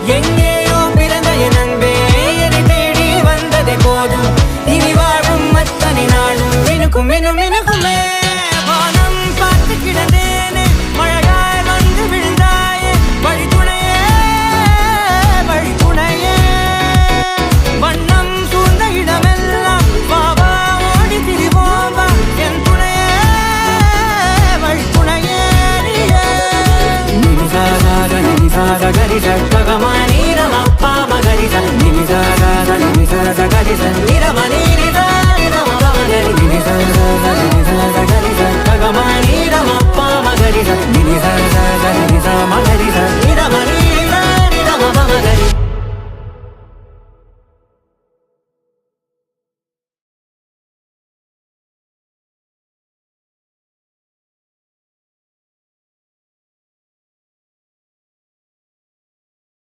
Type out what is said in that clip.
எங்கேயோ பிறந்த என் அன்பே என்னை தேடி வந்ததே போதும் இனி வாழும் அத்தனை நாளும் மினுக்கும் மினும் மினுக்குமே வானம் பார்த்து கிடந்தேனே மழையாய் வந்து விழுந்தாயே வழித்துணையே வழித்துணையே வண்ணம் சூழ்ந்த இடமெல்லாம் பாவா ஓடி திரிவோம் வா என் துணையே வழித்துணையே நினிசாத கரிச ககமானி ரமப்பா மகரிச நினிசாத கரிச நிரமணி நினிசாத கரிச ககமானி ரமப்பா மகரிச நினிசாத